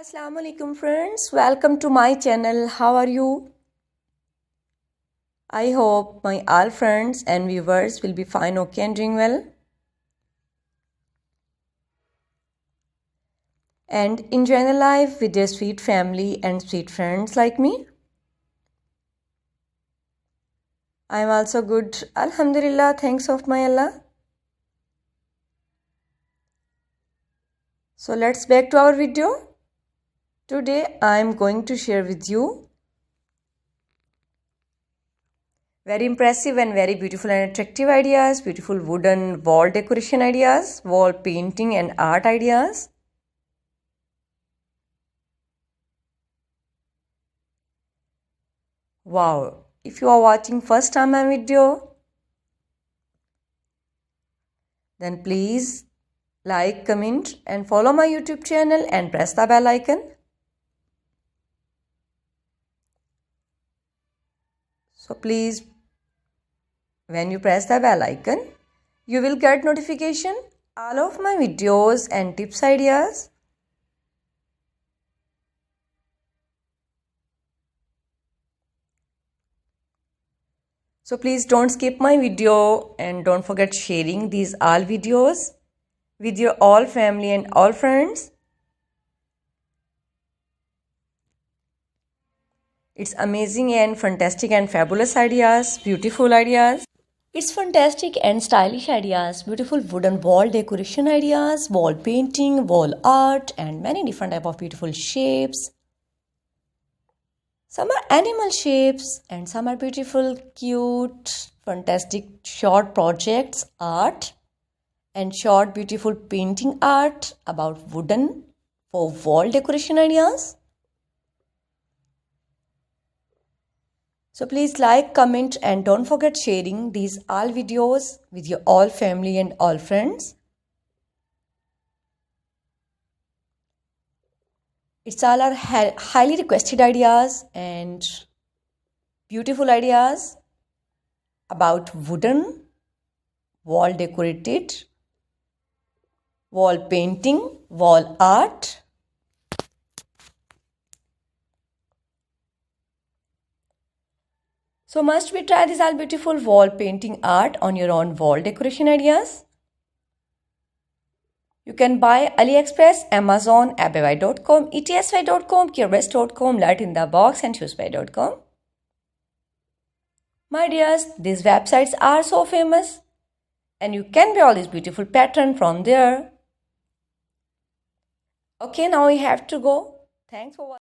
Assalamu alaikum friends, welcome to my channel. How are you? I hope my all friends and viewers will be fine, okay and doing well and enjoying the life with their sweet family and sweet friends like me. I am also good, Alhamdulillah, thanks of my Allah. So let's back to our video. Today I am going to share with you very impressive and very beautiful and attractive ideas, beautiful wooden wall decoration ideas, wall painting and art ideas. Wow, if you are watching first time my video, then please like, comment and follow my YouTube channel and press the bell icon. So please, when you press the bell icon, you will get notification all of my videos and tips ideas. So please don't skip my video and don't forget sharing these all videos with your all family and all friends. It's amazing and fantastic and fabulous ideas, beautiful ideas. It's fantastic and stylish ideas, beautiful wooden wall decoration ideas, wall painting, wall art and many different type of beautiful shapes. Some are animal shapes and some are beautiful, cute, fantastic short projects, art and short beautiful painting art about wooden for wall decoration ideas. So please like, comment and don't forget sharing these all videos with your all family and all friends. It's all our highly requested ideas and beautiful ideas about wooden, wall decorated, wall painting, wall art. So must we try these all beautiful wall painting art on your own wall decoration ideas? You can buy AliExpress, Amazon, Abebai.com, ETSY.com, Curevest.com, Lightinthebox and Chooseby.com. My dears, these websites are so famous and you can buy all these beautiful patterns from there. Okay, now we have to go. Thanks for watching.